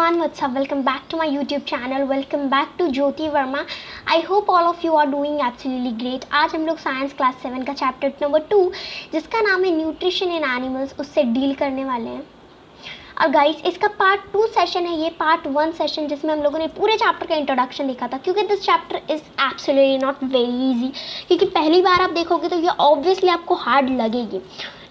everyone, what's up? Welcome back to my YouTube channel. Welcome back to Jyoti Verma. I hope all of you are doing absolutely great. आज हम लोग science class 7 का chapter number 2 जिसका नाम है nutrition in animals उससे deal करने वाले हैं। और गाइस इसका पार्ट 2 सेशन है, ये पार्ट 1 सेशन जिसमें हम लोगों ने पूरे चैप्टर का इंट्रोडक्शन देखा था, क्योंकि this chapter is absolutely not very easy. क्योंकि पहली बार आप देखोगे तो ये ऑब्वियसली आपको हार्ड लगेगी,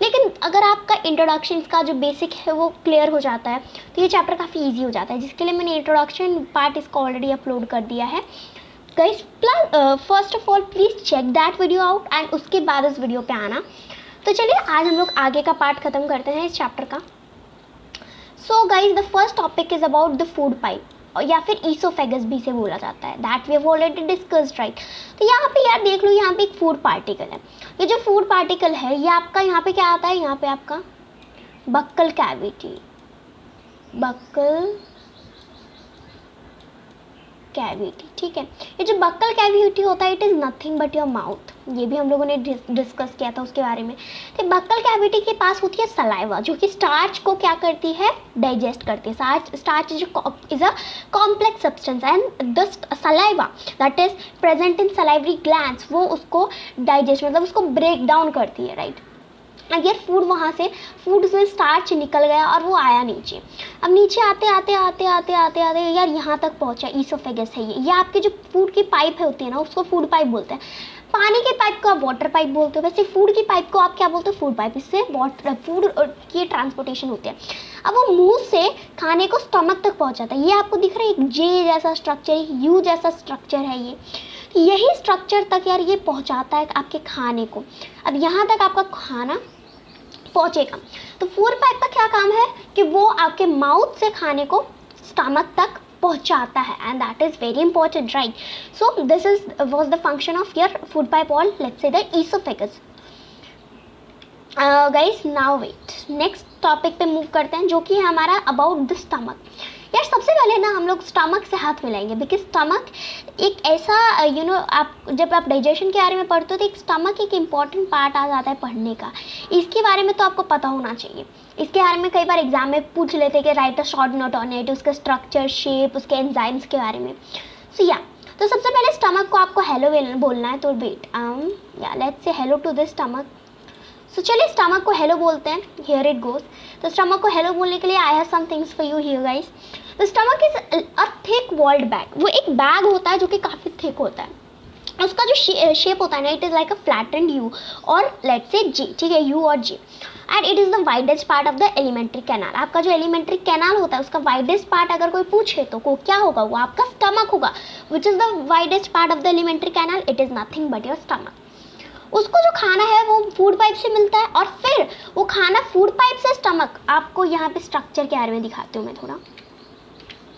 लेकिन अगर आपका इंट्रोडक्शन का जो बेसिक है वो क्लियर हो जाता है तो ये चैप्टर काफ़ी ईजी हो जाता है, जिसके लिए मैंने इंट्रोडक्शन पार्ट इसका ऑलरेडी अपलोड कर दिया है। Guys first of all please check that video out and उसके बाद इस वीडियो पे आना। तो चलिए आज हम लोग आगे का पार्ट ख़त्म करते हैं इस चैप्टर का। So guys the first topic is about the food pipe, या फिर ईसोफेगस भी से बोला जाता है, that we have already discussed right. तो यहाँ पे यार देख लो, यहाँ पे एक फूड पार्टिकल है। ये जो फूड पार्टिकल है ये आपका यहाँ पे क्या आता है, यहाँ पे आपका बक्कल कैविटी, बक्कल कैविटी, ठीक है। ये जो बक्कल कैविटी होता है it is nothing but your mouth, ये भी हम लोगों ने डिस्कस किया था उसके बारे में। तो बक्कल कैविटी के पास होती है सलाइवा, जो कि स्टार्च को क्या करती है, डाइजेस्ट करती है। Starch is a complex substance and the saliva that is present in salivary glands वो उसको डाइजेस्ट मतलब उसको ब्रेक डाउन करती है राइट। अगर फूड वहाँ से फूड में स्टार्च निकल गया और वो आया नीचे। अब नीचे आते आते आते आते आते आते यार यहाँ तक पहुँचा, ईसोफेगस है ये आपके जो फूड की पाइप है होती है ना उसको फूड पाइप बोलते हैं। पानी के पाइप को आप वाटर पाइप बोलते हो, वैसे फूड की पाइप को आप क्या बोलते हो, फूड पाइप। इससे फूड की ट्रांसपोर्टेशन होती है। अब वो मुंह से खाने को स्टमक तक पहुँचाता है। ये आपको दिख रहा है एक जे जैसा स्ट्रक्चर, यू जैसा स्ट्रक्चर है ये, यही स्ट्रक्चर तक यार ये पहुँचाता है आपके खाने को। अब यहाँ तक आपका खाना पहुँचेगा। तो फूड पाइप का क्या काम है कि वो आपके माउथ से खाने को स्टमक तक पहुंचाता है, and that is very important right. So this is was the function of your food pipe और let's say the oesophagus. Guys now wait, next topic पे मूव करते हैं जो कि है हमारा अबाउट द स्टमक। यार सबसे पहले ना हम लोग स्टमक से हाथ मिलाएंगे, बिकॉज स्टमक एक ऐसा आप जब आप डाइजेशन के बारे में पढ़ते हो तो एक स्टमक एक इम्पॉर्टेंट पार्ट आ जाता है पढ़ने का। इसके बारे में तो आपको पता होना चाहिए। इसके बारे में कई बार एग्जाम में पूछ लेते हैं कि right a short note on it, उसका स्ट्रक्चर, शेप, उसके एंजाइम्स के बारे में। सो या तो सबसे पहले स्टमक को आपको हेलो बोलना है, तो वेट या let's say hello to this stomach. So चलिए स्टमक को हेलो बोलते हैं, हियर इट गोज। तो स्टमक को हेलो बोलने के लिए I have some things for you here guys. The stomach is a thick walled bag, वो एक बैग होता है जो कि काफ़ी थिक होता है। उसका जो शेप होता है ना it is like a flattened U और लेट्स से जी, ठीक है, यू और G. And it is the widest part of the alimentary canal. आपका जो एलिमेंट्री कैनाल होता है उसका वाइडेस्ट पार्ट अगर कोई पूछे तो वो क्या होगा, वो आपका स्टमक होगा। Which is the widest part of the alimentary canal, it is nothing but your stomach. उसको जो खाना है वो फूड पाइप से मिलता है और फिर वो खाना फूड पाइप से स्टमक। आपको यहाँ पे स्ट्रक्चर के बारे में दिखाती हूँ मैं थोड़ा,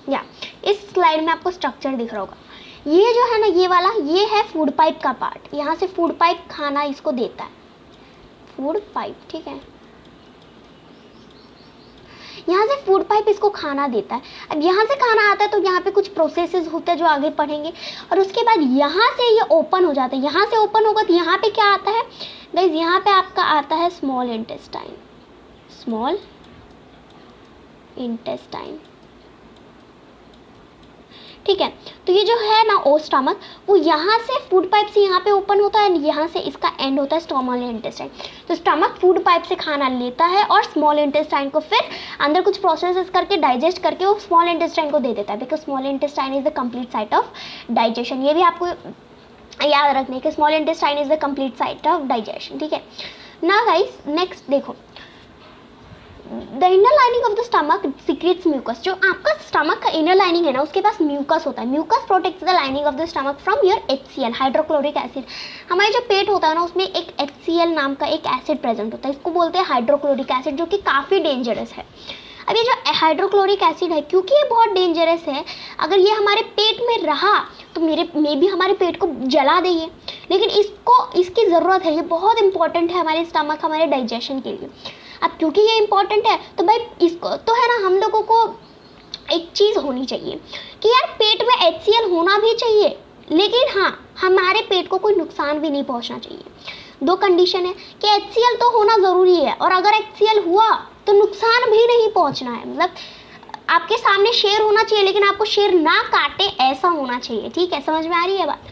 या इस स्लाइड में आपको स्ट्रक्चर दिख रहा होगा। ये जो है ना ये वाला, ये है फूड पाइप का पार्ट। यहाँ से फूड पाइप खाना इसको देता है, फूड पाइप, ठीक है। यहाँ से फूड पाइप इसको खाना देता है। अब यहाँ से खाना आता है तो यहाँ पे कुछ प्रोसेसेस होते हैं जो आगे पढ़ेंगे, और उसके बाद यहाँ से ये ओपन हो जाता है। यहाँ से ओपन होगा तो यहाँ पे क्या आता है गाइस, यहाँ पे आपका आता है स्मॉल इंटेस्टाइन, स्मॉल इंटेस्टाइन, ठीक है। तो ये जो है ना ओ स्टमक, वो यहाँ से फूड पाइप से यहाँ पे ओपन होता है, यहाँ से इसका एंड होता है स्मॉल इंटेस्टाइन। तो स्टमक फूड पाइप से खाना लेता है और स्मॉल इंटेस्टाइन को फिर अंदर कुछ प्रोसेसेस करके डाइजेस्ट करके वो स्मॉल इंटेस्टाइन को दे देता है, because small intestine is the complete site of digestion. ये भी आपको याद रखने के, small intestine is the complete site of digestion, ठीक है ना गाइस। नेक्स्ट देखो, the inner lining of the stomach secretes mucus. जो आपका स्टमक का इनर लाइनिंग है ना उसके पास म्यूकस होता है। Mucus protects the lining of the stomach from your HCl, hydrochloric acid. हमारे जो पेट होता है ना उसमें एक HCl नाम का एक एसिड प्रेजेंट होता है, इसको बोलते हैं हाइड्रोक्लोरिक एसिड, जो कि काफ़ी डेंजरस है। अब ये जो हाइड्रोक्लोरिक एसिड है, क्योंकि ये बहुत डेंजरस है, अगर ये हमारे पेट में रहा तो मे भी हमारे पेट को जला दे ये, लेकिन इसकी ज़रूरत है, ये बहुत इंपॉर्टेंट है हमारे स्टमक, हमारे डाइजेशन के लिए। अब क्योंकि ये इंपॉर्टेंट है तो भाई इसको तो है ना हम लोगों को एक चीज़ होनी चाहिए कि यार पेट में HCl होना भी चाहिए, लेकिन हाँ हमारे पेट को कोई नुकसान भी नहीं पहुंचना चाहिए। दो कंडीशन है कि HCl तो होना ज़रूरी है, और अगर HCl हुआ तो नुकसान भी नहीं पहुंचना है। मतलब आपके सामने शेर होना चाहिए लेकिन आपको शेर ना काटे, ऐसा होना चाहिए, ठीक है, समझ में आ रही है बात।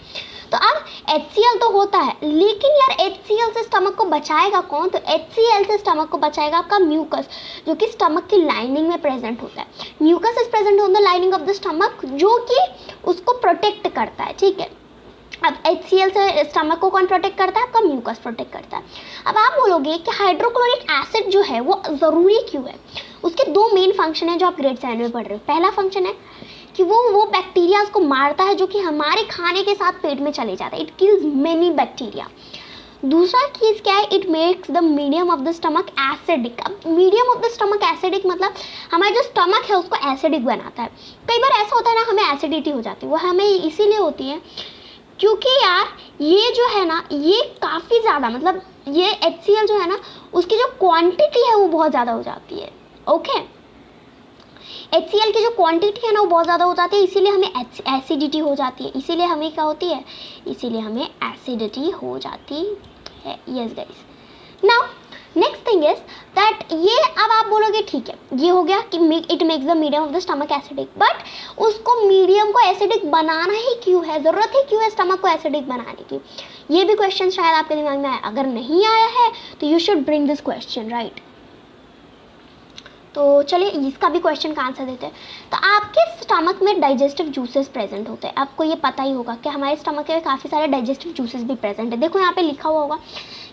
तो अब HCl तो होता है, लेकिन यार HCl से स्टमक को बचाएगा कौन? तो HCl से स्टमक को बचाएगा आपका म्यूकस, जो कि स्टमक की लाइनिंग में प्रेजेंट होता है। Mucus is present on the lining of the stomach, जो कि उसको प्रोटेक्ट करता है, ठीक है। अब HCl से स्टमक को कौन प्रोटेक्ट करता है? आपका म्यूकस प्रोटेक्ट करता है। अब आप बोलोगे कि हाइड्रोक्लोरिक एसिड जो है वो ज़रूरी क्यों है? उसके दो मेन फंक्शन है जो आप ग्रेड 7 में पढ़ रहे हो। पहला फंक्शन है कि वो बैक्टीरियाज को मारता है जो कि हमारे खाने के साथ पेट में चले जाता है, इट किल्स मेनी बैक्टीरिया। दूसरा चीज़ क्या है? It makes the medium of the stomach acidic. अब medium of the stomach acidic मतलब हमारा जो स्टमक है उसको एसिडिक बनाता है। कई बार ऐसा होता है ना, हमें एसिडिटी हो जाती है, वो हमें इसीलिए होती है क्योंकि यार ये जो है ना, ये काफ़ी ज़्यादा, मतलब ये HCl जो है ना, उसकी जो क्वांटिटी है वो बहुत ज़्यादा हो जाती है। ओके, HCl की जो क्वांटिटी है ना वो बहुत ज़्यादा हो जाती है, इसीलिए हमें एसिडिटी हो जाती है। इसीलिए हमें क्या होती है? इसीलिए हमें एसिडिटी हो जाती है। Yes guys, now next thing is that ये, अब आप बोलोगे ठीक है ये हो गया कि it makes the medium of the stomach acidic, but उसको मीडियम को एसिडिक बनाना ही क्यों है? ज़रूरत ही क्यों है स्टमक को एसिडिक बनाने की? ये भी क्वेश्चन शायद आपके दिमाग में आया। अगर नहीं आया है तो you should bring this question, right. तो चलिए इसका भी क्वेश्चन का आंसर देते हैं। तो आपके स्टमक में डाइजेस्टिव जूसेस प्रेजेंट होते हैं। आपको ये पता ही होगा कि हमारे स्टमक में काफ़ी सारे डाइजेस्टिव जूसेस भी प्रेजेंट है। देखो यहाँ पे लिखा हुआ होगा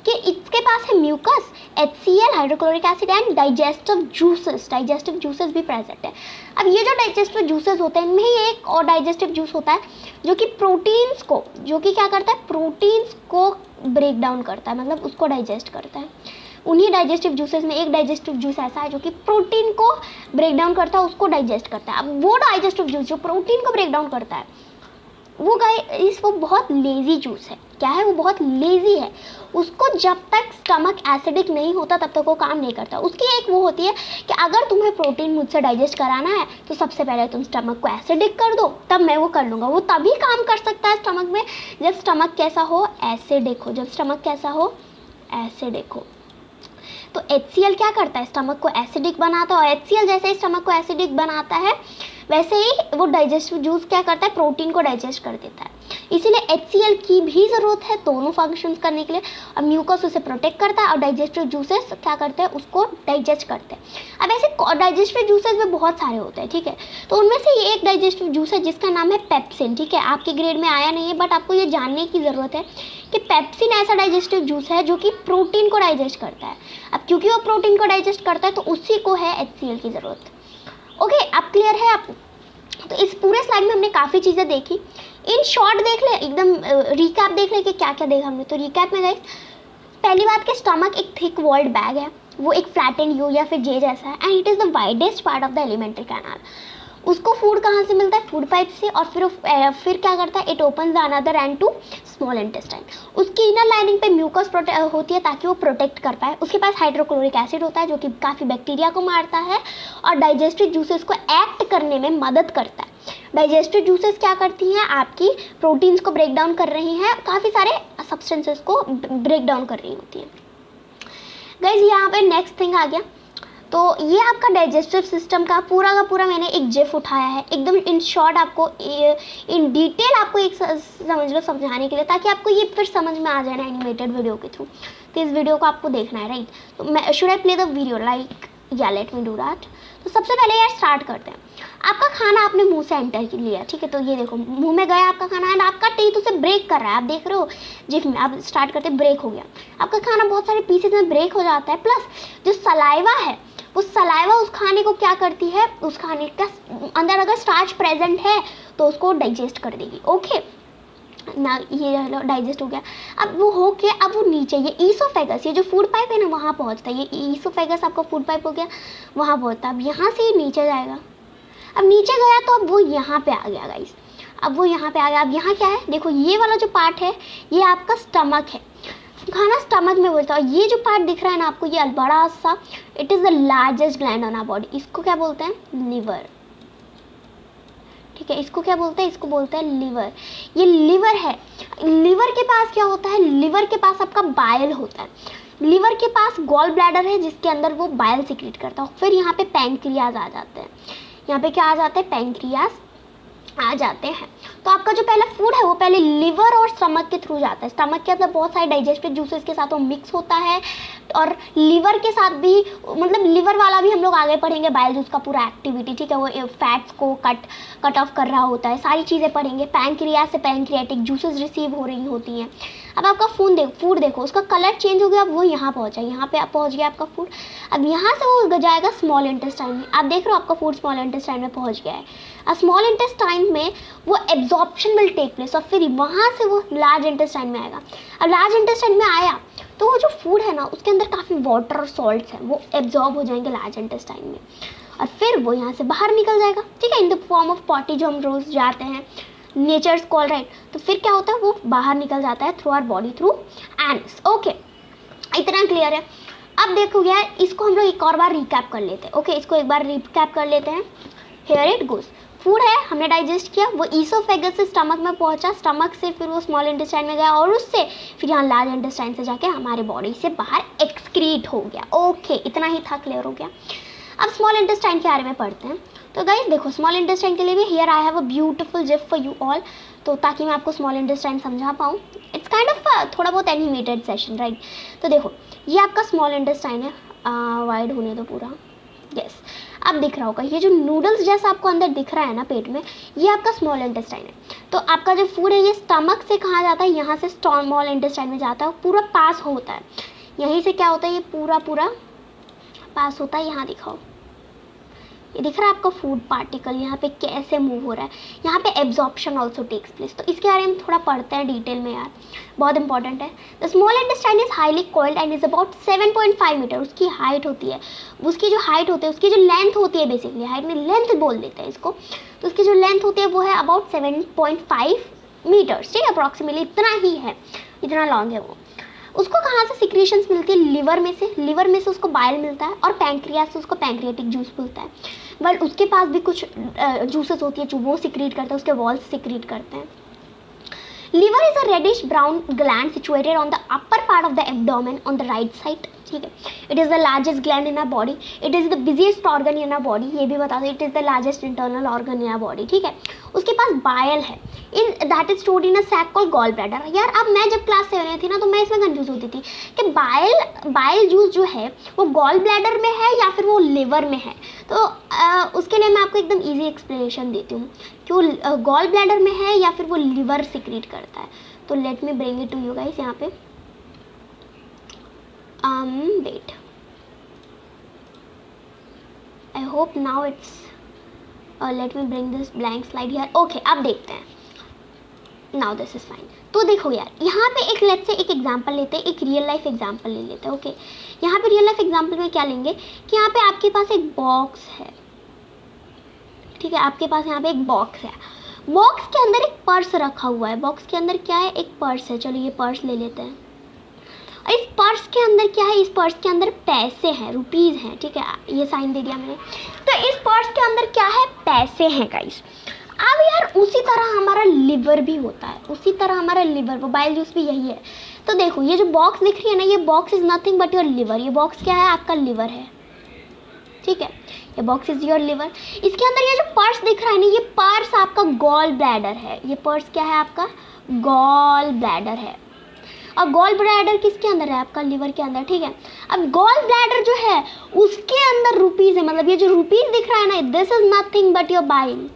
कि इसके पास है mucus, HCl, hydrochloric acid and digestive juices भी प्रेजेंट है। अब ये जो डाइजेस्टिव जूसेस होते हैं, इनमें ही एक और डाइजेस्टिव जूस होता है जो कि प्रोटीन्स को, जो कि क्या करता है? प्रोटीन्स को ब्रेक डाउन करता है, मतलब उसको डाइजेस्ट करता है। उन्हीं डाइजेस्टिव जूसेस में एक डाइजेस्टिव जूस ऐसा है जो कि प्रोटीन को ब्रेक डाउन करता है, उसको डाइजेस्ट करता है। अब वो डाइजेस्टिव जूस जो प्रोटीन को ब्रेक डाउन करता है, वो बहुत लेजी जूस है। क्या है? वो बहुत लेजी है। उसको जब तक स्टमक एसिडिक नहीं होता तब तक वो काम नहीं करता। उसकी एक वो होती है कि अगर तुम्हें प्रोटीन मुझसे डाइजेस्ट कराना है तो सबसे पहले तुम स्टमक को एसिडिक कर दो, तब मैं वो कर लूँगा। वो तभी काम कर सकता है स्टमक में जब स्टमक कैसा हो? एसिडिक हो। जब स्टमक कैसा हो? एसिडिक हो। तो HCl क्या करता है? स्टमक को एसिडिक बनाता है, और HCl जैसे ही स्टमक को एसिडिक बनाता है वैसे ही वो डाइजेस्टिव जूस क्या करता है? प्रोटीन को डाइजेस्ट कर देता है। इसीलिए HCl की भी ज़रूरत है दोनों फंक्शंस करने के लिए। और म्यूकस उसे प्रोटेक्ट करता है और डाइजेस्टिव जूसेस क्या करते हैं? उसको डाइजेस्ट करते हैं। अब ऐसे डाइजेस्टिव जूसेस में बहुत सारे होते हैं, ठीक है। तो उनमें से ये एक डाइजेस्टिव जूस है जिसका नाम है पेप्सिन, ठीक है। आपके ग्रेड में आया नहीं है, बट आपको ये जानने की ज़रूरत है कि पेप्सिन ऐसा डाइजेस्टिव जूस है जो कि प्रोटीन को डाइजेस्ट करता है। अब क्योंकि वो प्रोटीन को डाइजेस्ट करता है तो उसी को है HCl की ज़रूरत। ओके, अब क्लियर है आपको? तो इस पूरे स्लाइड में हमने काफ़ी चीज़ें देखी। इन शॉर्ट देख ले, एकदम रिकैप देख ले कि क्या क्या देखा हमने। तो रिकैप में गाइस, पहली बात कि स्टमक एक थिक वॉल्ड बैग है, वो एक फ्लैटेंड यू या फिर जे जैसा है, and it is the widest part of the alimentary canal. उसको फूड कहाँ से मिलता है? फूड पाइप से। और फिर क्या करता है? It open the another end to small intestine. उसकी इनर लाइनिंग पे म्यूकस होती है ताकि वो प्रोटेक्ट कर पाए। उसके पास हाइड्रोक्लोरिक एसिड होता है जो कि काफ़ी बैक्टीरिया को मारता है और डाइजेस्टिव जूसेस को एक्ट करने में मदद करता है। डाइजेस्टिव जूसेस क्या करती हैं? आपकी प्रोटीन्स को ब्रेक डाउन कर रही हैं, काफ़ी सारे सब्सटेंसेस को ब्रेक डाउन कर रही होती हैं। गाइज यहाँ पे नेक्स्ट थिंग आ गया। तो ये आपका डाइजेस्टिव सिस्टम का पूरा मैंने एक जिफ उठाया है, एकदम इन शॉर्ट आपको इन डिटेल आपको एक समझ लो समझाने के लिए, ताकि आपको ये फिर समझ में आ जाए ना एनिमेटेड वीडियो के थ्रू। तो इस वीडियो को आपको देखना है, राइट। तो मैं should I play the video like, या लेट मी डू दैट। तो सबसे पहले यार स्टार्ट करते हैं। आपका खाना आपने मुंह से एंटर कर लिया, ठीक है। तो ये देखो मुंह में गया आपका खाना, एंड आपका टीथ उसे ब्रेक कर रहा है। आप देख रहे हो जिफ में, आप स्टार्ट करते ब्रेक हो गया आपका खाना, बहुत सारे पीसेज में ब्रेक हो जाता है। प्लस जो सलाइवा है, वो सलाइवा उस खाने को क्या करती है? उस खाने का अंदर अगर स्टार्च प्रेजेंट है तो उसको डाइजेस्ट कर देगी। ओके ना, ये डाइजेस्ट हो गया। अब वो हो के अब वो नीचे ये ईसोफेगस, ये जो फूड पाइप है ना वहाँ पहुँचता है। ये ईसोफेगस आपका फूड पाइप हो गया, वहाँ पहुँचता है। अब यहाँ से ये नीचे जाएगा। अब नीचे गया तो अब वो यहाँ पे आ गया गाइस। अब वो यहाँ पे आ गया। अब यहाँ क्या है? देखो ये वाला जो पार्ट है ये आपका स्टमक है, खाना स्टमक में बोलता है। ये जो पार्ट दिख रहा है ना आपको, ये बड़ा सा, it is the largest gland on our body. इसको क्या बोलते हैं? लिवर, ठीक है। इसको क्या बोलते हैं? इसको बोलते हैं लिवर। ये लिवर है। लिवर के पास क्या होता है? लिवर के पास आपका बाइल होता है। लिवर के पास गॉल ब्लैडर है जिसके अंदर वो बाइल सिक्रीट करता है। फिर यहाँ पे पैंक्रियाज आ जाते हैं। यहाँ पे क्या आ जाते हैं, पैंक्रियास आ जाते हैं। तो आपका जो पहला फूड है वो पहले लिवर और स्टमक के थ्रू जाता है। स्टमक के अंदर बहुत सारे डाइजेस्टिव जूसेस के साथ वो मिक्स होता है, और लिवर के साथ भी, मतलब लिवर वाला भी हम लोग आगे पढ़ेंगे, बाइल जूस का पूरा एक्टिविटी, ठीक है, वो फैट्स को कट ऑफ कर रहा होता है, सारी चीज़ें पढ़ेंगे। पैंक्रियास से पैंक्रियाटिक जूसेस रिसीव हो रही होती हैं। अब आपका फूड देखो, उसका कलर चेंज हो गया, अब वो यहाँ पहुँचा, यहाँ पे आप पहुँच गया आपका फूड। अब यहाँ से वो जाएगा स्मॉल इंटेस्टाइन में। आप देख रहे हो आपका फूड स्मॉल इंटेस्टाइन में पहुँच गया है। अब स्मॉल इंटेस्टाइन में वो एब्जॉर्प्शन विल टेक प्लेस, और फिर वहाँ से वो लार्ज इंटेस्टाइन में आएगा। अब लार्ज इंटेस्टाइन में आया तो वो जो फूड है ना, उसके अंदर काफ़ी वाटर और सॉल्ट्स हैं, वो एब्जॉर्ब हो जाएंगे लार्ज इंटेस्टाइन में, और फिर वो यहाँ से बाहर निकल जाएगा, ठीक है, in the form of potty, जो हम रोज जाते हैं, नेचर्स कॉल, राइट। तो फिर क्या होता है, वो बाहर निकल जाता है through our body, through anus. Okay, इतना क्लियर है। अब देखो यार, इसको हम लोग एक और बार रिकैप कर लेते हैं। ओके, इसको एक बार रिकैप कर लेते हैं। Here it goes. फूड है, हमने डाइजेस्ट किया, वो ईसोफेगस से स्टमक में पहुंचा, स्टमक से फिर वो स्मॉल इंटेस्टाइन में गया, और उससे फिर यहाँ लार्ज इंटेस्टाइन से जाके हमारे बॉडी से बाहर एक्सक्रीट हो गया। ओके, इतना ही था, क्लियर हो गया। अब स्मॉल इंटेस्टाइन के बारे में पढ़ते हैं। तो गाइस देखो, स्मॉल इंटेस्टाइन के लिए भी here I have a beautiful GIF for you all, तो ताकि मैं आपको स्मॉल इंटेस्टाइन समझा पाऊँ। इट्स काइंड ऑफ थोड़ा बहुत एनिमेटेड सेशन, राइट। तो देखो, ये आपका स्मॉल इंटेस्टाइन है, वाइड होने दो पूरा, यस। अब दिख रहा होगा ये जो नूडल्स जैसा आपको अंदर दिख रहा है ना पेट में, ये आपका स्मॉल इंटेस्टाइन है। तो आपका जो फूड है ये स्टमक से कहाँ जाता है, यहाँ से स्मॉल इंटेस्टाइन में जाता है, पूरा पास होता है। यहीं से क्या होता है, ये पूरा पास होता है। यहाँ दिखाओ, ये दिख रहा है आपका फूड पार्टिकल यहाँ पे कैसे मूव हो रहा है। यहाँ पे एब्जॉर्प्शन ऑल्सो टेक्स प्लेस। तो इसके बारे में थोड़ा पढ़ते हैं डिटेल में यार, बहुत इंपॉर्टेंट है। The small intestine is highly coiled and is about 7.5 metre उसकी हाइट होती है। उसकी जो हाइट होती है, उसकी जो लेंथ होती है, बेसिकली हाइट में लेंथ बोल देते हैं इसको, तो उसकी जो लेंथ होती है वो है अबाउट 7.5 मीटर्स, ठीक है, अप्रॉक्सीमेटली इतना ही है, इतना लॉन्ग है वो। उसको कहाँ से सिक्रीशंस मिलती है, लिवर में से उसको बाइल मिलता है, और पैंक्रियास से उसको पैंक्रियाटिक जूस मिलता है। बट उसके पास भी कुछ जूसेस होती है जो वो सिक्रीट करते हैं, उसके वॉल्स सिक्रीट करते हैं। Liver is a reddish brown gland situated on the upper part of the abdomen on the right side, ठीक है। It is the largest gland in our body, it is the busiest organ in our body, ये भी बता दो, it is the largest internal organ in our body, ठीक है। उसके पास बायल है, in that is stored in a sac called gall bladder. यार अब मैं जब क्लास 7 में थी ना, तो मैं इसमें कंफ्यूज होती थी कि बाइल जूस जो है वो गॉल ब्लैडर में है या फिर वो लिवर में है। तो उसके लिए मैं आपको एकदम ईजी एक्सप्लेनेशन देती हूँ कि वो गॉल ब्लैडर में है या फिर वो लिवर सिक्रीट करता है। तो let me bring it to you guys, यहाँ पे wait, I hope now it's, let me bring this blank slide here. Okay, अब देखते हैं, नाउ दिस इज फाइन। तो देखो यार, यहाँ पे एक लेट्स से एक एग्जांपल लेते हैं, एक रियल लाइफ एग्जांपल ले लेते हैं। ओके, यहाँ पे रियल लाइफ एग्जांपल में क्या लेंगे कि यहाँ पे आपके पास एक बॉक्स है, ठीक है, आपके पास यहाँ पे एक बॉक्स है, बॉक्स के अंदर एक पर्स रखा हुआ है। बॉक्स के अंदर क्या है, एक पर्स है, चलो ये पर्स ले लेते हैं। और इस पर्स के अंदर क्या है, इस पर्स के अंदर पैसे हैं, रुपीज़ हैं, ठीक है, ये साइन दे दिया मैंने। तो इस पर्स के अंदर क्या है, पैसे हैं गाइस। अब यार उसी तरह हमारा लिवर भी होता है, उसी तरह हमारा लिवर, वो बाइल जूस भी यही है। तो देखो, ये जो बॉक्स दिख रही है ना, ये box is nothing but your liver. ये बॉक्स क्या है, आपका लिवर है, ठीक है, ये बॉक्स इज योर लिवर। इसके अंदर ये जो पर्स दिख रहा है ना, ये पर्स आपका गॉल ब्लैडर है। ये पर्स क्या है, आपका गॉल ब्लैडर है। और गॉल ब्लैडर किसके अंदर है, आपका लिवर के अंदर, ठीक है। अब गॉल ब्लैडर जो है उसके अंदर रुपीज़ है, मतलब ये जो रुपीज़ दिख रहा है ना, this is nothing but your bile.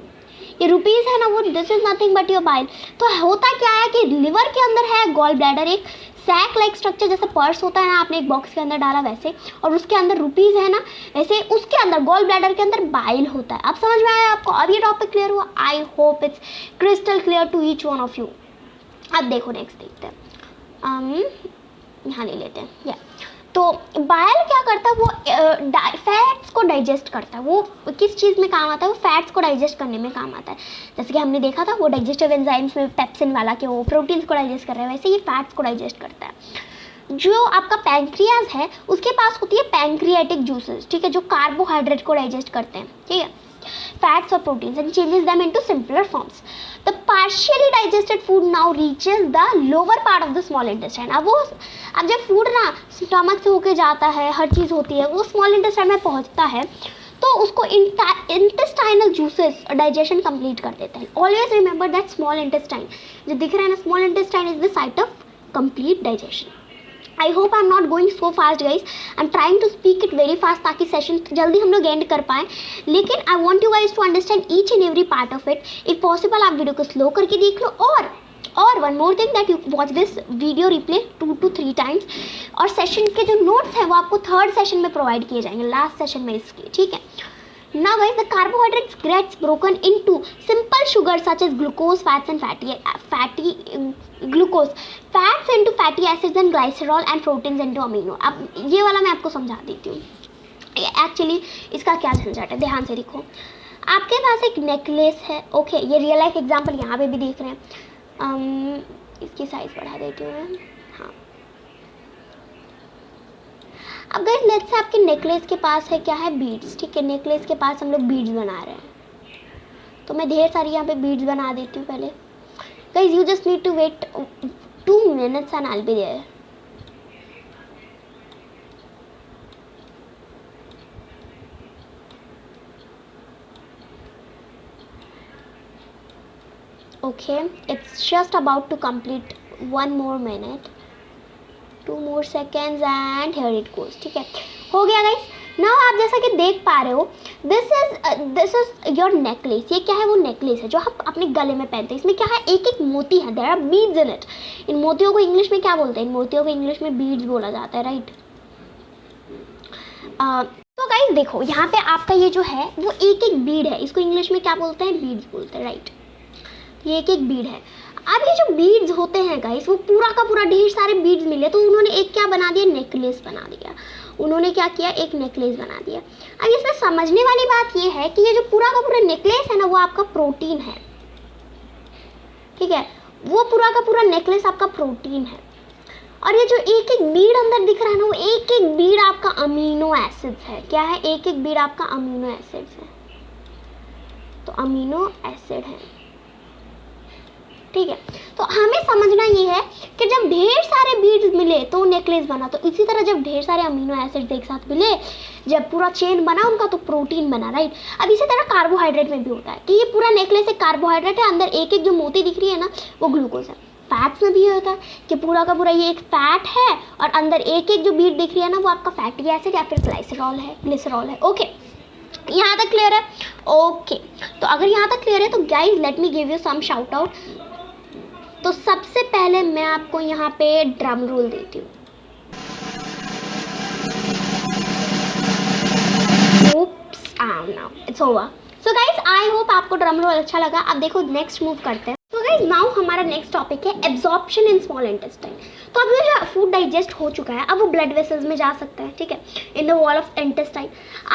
ये रुपीज़ है ना, वो this is nothing but your bile. तो होता क्या है कि लिवर के अंदर है गॉल ब्लैडर, एक सैक लाइक स्ट्रक्चर, जैसे पर्स होता है ना, आपने एक बॉक्स के अंदर डाला वैसे, और उसके अंदर रुपीज़ है ना, वैसे उसके अंदर गॉल ब्लैडर के अंदर बाइल होता है। अब समझ में आया आपको, अब ये टॉपिक क्लियर हुआ। I hope it's crystal clear to each one of you. अब देखो नेक्स्ट देखते हैं, यहाँ ले लेते हैं या तो बाइल क्या करता है, वो फैट्स को डाइजेस्ट करता है। वो किस चीज़ में काम आता है, वो फैट्स को डाइजेस्ट करने में काम आता है। जैसे कि हमने देखा था वो डाइजेस्टिव एंजाइम्स में पेप्सिन वाला कि वो प्रोटीन्स को डाइजेस्ट कर रहा है, वैसे ये फैट्स को डाइजेस्ट करता है। जो आपका पैंक्रियाज है उसके पास होती है पैंक्रियाटिक जूसेस, ठीक है, जो कार्बोहाइड्रेट को डाइजेस्ट करते हैं, ठीक है, फैट्स और proteins, and changes them into simpler forms. The partially digested food now reaches the lower part of the small intestine. अब जब फूड ना स्टमक से होके जाता है, हर चीज़ होती है, वो स्मॉल इंटेस्टाइन में पहुंचता है, तो उसको इंटेस्टाइनल जूसेस डाइजेशन कंप्लीट कर देते हैं. Always remember that small intestine जो दिख रहा है ना, small intestine is the site of complete digestion. I hope I am not going so fast guys, I am trying to speak it very fast ताकि session जल्दी हम लोग end कर पाएँ. लेकिन I want you guys to understand each and every part of it. If possible आप video को slow करके देख लो. और one more thing that you watch this video replay 2 to 3 times. और सेशन के जो नोट्स हैं वो आपको थर्ड सेशन में प्रोवाइड किए जाएंगे, लास्ट सेशन में इसके. ठीक है. Now guys, the carbohydrates gets broken into simple sugars such as glucose, fats and glucose, fats into fatty acids and glycerol and proteins into amino. अब ये वाला मैं आपको समझा देती हूँ. एक्चुअली इसका क्या झंझट है, ध्यान से देखो. आपके पास एक नेकलेस है. ओके, ये रियल लाइफ एग्जाम्पल यहाँ पे भी देख रहे हैं. इसकी साइज बढ़ा देती हूँ मैं. हाँ, अब गाइस लेट्स से आपके नेकलेस के पास है क्या है, बीड्स. ठीक है, नेकलेस के पास हम लोग बीड्स बना रहे हैं. तो मैं ढेर सारी यहाँ पे बीड्स बना देती हूँ पहले. Guys you just need to wait 2 minutes and I will be there. Okay, it's just about to complete 1 more minute, 2 more seconds and here it goes. ठीक है, हो गया गाइस. नाउ आप जैसा कि देख पा रहे हो, दिस इज योर नेकलेस. ये क्या है, वो नेकलेस है जो आप अपने गले में पहनते हैं. इसमें क्या है, एक एक मोती है. There are beads in it. इन मोतियों को इंग्लिश में क्या बोलते हैं, इन मोतियों को इंग्लिश में बीड्स बोला जाता है, राइट. तो गाइस देखो, यहाँ पे आपका ये जो है वो एक एक बीड है. इसको इंग्लिश में क्या बोलते हैं, बीड्स बोलते हैं, राइट. ये एक एक बीड है. अब ये जो बीड्स होते हैं गाइस, वो पूरा का पूरा ढेर सारे बीड्स मिले तो उन्होंने एक क्या बना दिया, नेकलेस बना दिया. उन्होंने क्या किया, एक नेकलेस बना दिया. अब इसमें समझने वाली बात ये है कि ये जो पूरा का पूरा नेकलेस है ना, वो आपका प्रोटीन है. ठीक है, वो पूरा का पूरा नेकलेस आपका प्रोटीन है. और ये जो एक एक बीड अंदर दिख रहा है ना, वो एक एक बीड आपका अमीनो एसिड्स है. क्या है, एक एक बीड आपका अमीनो एसिड्स है. तो अमीनो एसिड है. ठीक है, तो हमें समझना ये है कि जब ढेर सारे बीड्स मिले तो नेकलेस बना. तो इसी तरह जब ढेर सारे अमीनो एसिड्स एक साथ मिले, जब पूरा चेन बना उनका, तो प्रोटीन बना, राइट. अब इसी तरह कार्बोहाइड्रेट में भी होता है कि ये पूरा नेकलेस एक कार्बोहाइड्रेट है. अंदर एक एक जो मोती दिख रही है ना, वो ग्लूकोज है. फैट्स में भी ये होता है कि पूरा का पूरा ये एक फैट है और अंदर एक एक जो बीड दिख रही है ना, वो आपका फैटी एसिड या फिर ग्लिसरॉल है. ओके, यहाँ तक क्लियर है. ओके, तो अगर यहाँ तक क्लियर है तो guys let me give you some shout out. तो सबसे पहले मैं आपको यहाँ पे ड्रम रोल देती हूँ. oops, now it's over. So guys, I hope आपको ड्रम रोल अच्छा लगा. अब देखो नेक्स्ट मूव करते हैं. तो गाइज नाउ हमारा नेक्स्ट टॉपिक है एब्जॉर्प्शन इन स्मॉल इंटेस्टाइन. तो अब जो फूड डाइजेस्ट हो चुका है, अब वो ब्लड वेसल्स में जा सकता है. ठीक है, in the wall of intestine.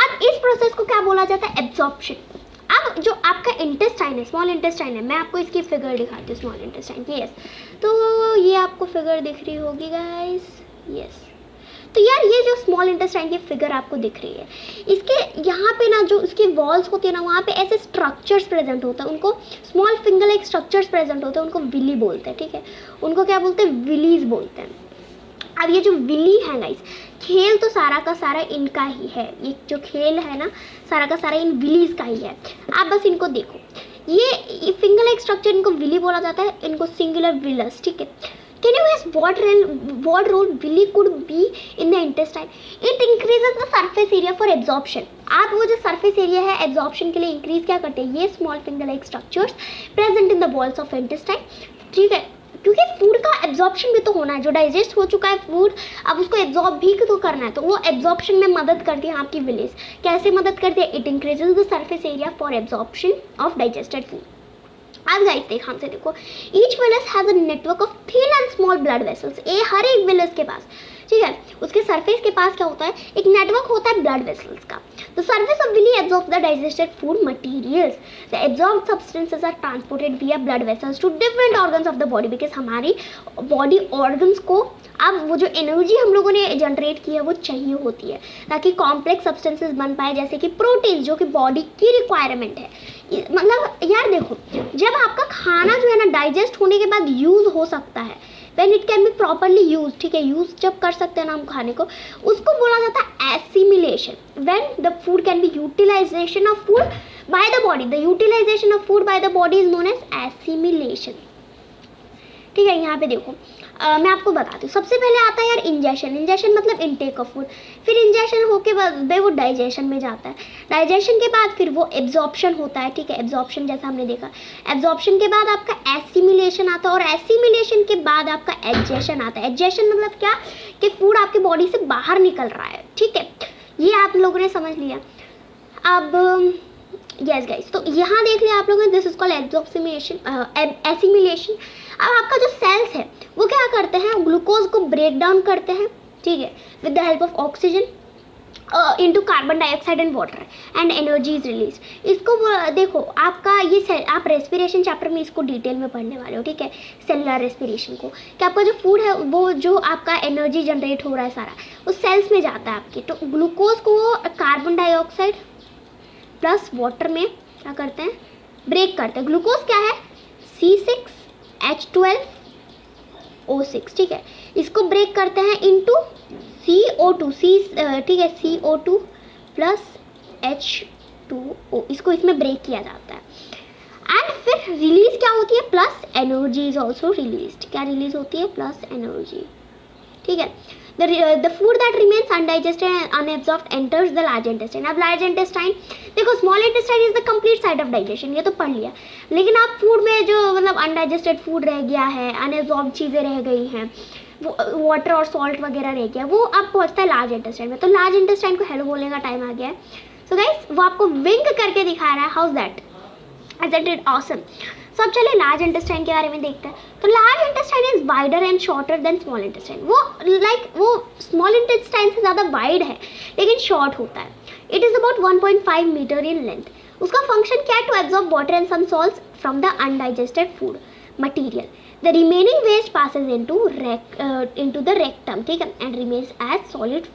अब इस प्रोसेस को क्या बोला जाता है, एब्जॉर्प्शन. अब जो आपका इंटेस्टाइन है, स्मॉल इंटेस्टाइन है, मैं आपको इसकी फिगर दिखाती हूँ. स्मॉल इंटेस्टाइन की, यस. तो ये आपको फिगर दिख रही होगी गाइस, यस. तो यार ये जो स्मॉल इंटेस्टाइन की फिगर आपको दिख रही है, इसके यहाँ पे ना जो इसकी वॉल्स होती है ना, वहाँ पे ऐसे स्ट्रक्चर्स प्रेजेंट होता है. उनको small finger like structures present होते हैं. उनको विली बोलते हैं. ठीक है, उनको क्या बोलते हैं, विलीज बोलते हैं. अब ये जो विली है गाइस, खेल तो सारा का सारा इनका ही है. ये जो खेल है ना, सारा का सारा इन विलीज का ही है. आप बस इनको देखो, ये फिंगर लाइक स्ट्रक्चर, इनको विली बोला जाता है, इनको सिंगुलर विलस. ठीक है, can you guess what role villi could be in the intestine? It increases the surface area for absorption. आप वो जो सरफेस एरिया है एब्जॉर्प्शन के लिए इंक्रीज क्या करते हैं, ये small finger like structures present in the walls of intestine. ठीक है, क्योंकि फूड का एब्जॉर्प्शन भी तो होना है. जो डाइजेस्ट हो चुका है फूड, अब उसको एब्जॉर्ब भी तो करना है. तो वो एब्जॉर्प्शन में मदद करती है आपकी विलीज. कैसे मदद करती है, it increases the surface area for absorption of digested food. अब गाइस ध्यान से देखो, each villous has a network of thin and small blood vessels. ये हर एक विलस के पास, ठीक है, उसके सरफेस के पास क्या होता है, एक नेटवर्क होता है ब्लड वेसल्स का. The surface of villi absorbs the digested food materials. The absorbed substances are transported via blood vessels to different organs of the body. Because हमारी बॉडी ऑर्गन्स को अब वो जो एनर्जी हम लोगों ने जनरेट की है वो चाहिए होती है ताकि कॉम्प्लेक्स सब्सटेंसेस बन पाए, जैसे कि प्रोटीन जो कि बॉडी की रिक्वायरमेंट है. मतलब यार देखो, जब आपका खाना जो है ना डाइजेस्ट होने के बाद यूज़ हो सकता है, when it can be properly use, ठीक है, यूज जब कर सकते हैं ना हम खाने को, उसको बोला जाता है assimilation. When the food can be utilization of food by the body, the utilization of food by the body is known as assimilation. ठीक है, यहाँ पे देखो मैं आपको बताती हूँ। सबसे पहले आता है यार इंजेशन। इंजेशन मतलब इनटेक ऑफ फूड। फिर इंजेशन होके बाद वो डाइजेशन में जाता है। डाइजेशन के बाद फिर वो एब्जॉर्प्शन होता है, ठीक है, एब्जॉर्प्शन जैसा हमने देखा। एब्जॉर्प्शन के बाद आपका एसिमिलेशन आता है और एसिमिलेशन के बाद आपका एडजेशन आता है। एडजेशन मतलब क्या कि फूड आपके बॉडी से बाहर निकल रहा है, ठीक है, ये आप लोगों ने समझ लिया। अब यस गाइस, तो यहाँ देख लिया आप लोगों ने, this is called absorption assimilation. अब आपका जो सेल्स है वो क्या करते हैं, ग्लूकोज को ब्रेक डाउन करते हैं, ठीक है, with the help of oxygen into carbon dioxide and water and energy is release. इसको देखो आपका ये आप रेस्पिरेशन चैप्टर में इसको डिटेल में पढ़ने वाले हो, ठीक है, सेलुलर रेस्पिरेशन को, कि आपका जो फूड है वो जो आपका एनर्जी जनरेट हो रहा है सारा वो सेल्स में जाता है आपके। तो ग्लूकोज को वो कार्बन डाइऑक्साइड प्लस वाटर में क्या करते हैं, ब्रेक करते हैं। ग्लूकोज क्या है, C6H12O6, ठीक है, इसको ब्रेक करते हैं इनटू CO2, ठीक है, CO2 प्लस H2O, इसको इसमें ब्रेक किया जाता है। एंड फिर रिलीज क्या होती है, plus energy is also release. क्या रिलीज होती है, प्लस एनर्जी, ठीक है। The food that remains undigested and unabsorbed enters the large intestine. अब large intestine देखो, small intestine is the complete site of digestion, ये तो पढ़ लिया। लेकिन आप फूड में जो मतलब undigested फूड रह गया है, unabsorbed चीज़ें रह गई हैं, वो वाटर और सॉल्ट वगैरह रह गया, वो अब पहुँचता है लार्ज इंटेस्टाइन में। तो लार्ज इंटेस्टाइन को हेलो बोलने का टाइम आ गया है। सो गाइस, वो आपको विंक करके दिखा रहा है, house that, isn't it awesome? So अब चलिए लार्ज इंटेस्टाइन के बारे में देखते हैं। तो large intestine is wider and shorter than small intestine. वो स्मॉल इंटेस्टाइन से ज़्यादा वाइड है लेकिन शॉर्ट होता है। It is about 1.5 metre in length. उसका फंक्शन क्या है, to absorb water and some salts from the undigested food material. The remaining waste passes into the rectum, ठीक है, and remains as solid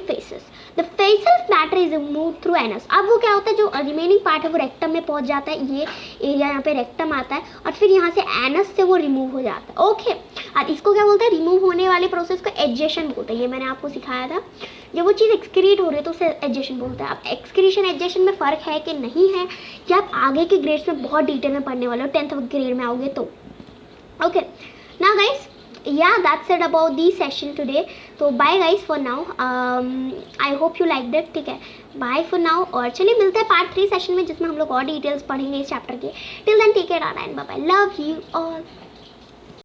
faces. The facial matter is moved through anus. अब वो क्या होता है, जो रिमेनिंग पार्ट है वो रेक्टम में पहुंच जाता है, ये एरिया यहाँ पे रेक्टम आता है और फिर यहाँ से एनस से वो रिमूव हो जाता है। ओके, और इसको क्या बोलते हैं, रिमूव होने वाले प्रोसेस को एडजेशन बोलते हैं। ये मैंने आपको सिखाया था, जब वो चीज़ एक्सक्रीट हो रही है तो उसे एडजेशन बोलते हैं। अब एक्सक्रीशन एडजेशन में फ़र्क है कि नहीं है, या आप आगे के ग्रेड्स में बहुत डिटेल में पढ़ने वाले हो, 10th ग्रेड में आओगे तो। Okay, now guys, yeah, that's it about the session today. तो bye guys for now. I hope you liked it, ठीक है, bye for now। और चलिए मिलते हैं पार्ट 3 सेशन में, जिसमें हम लोग और डिटेल्स पढ़ेंगे इस चैप्टर के। Till then, take care and bye bye. Love you all.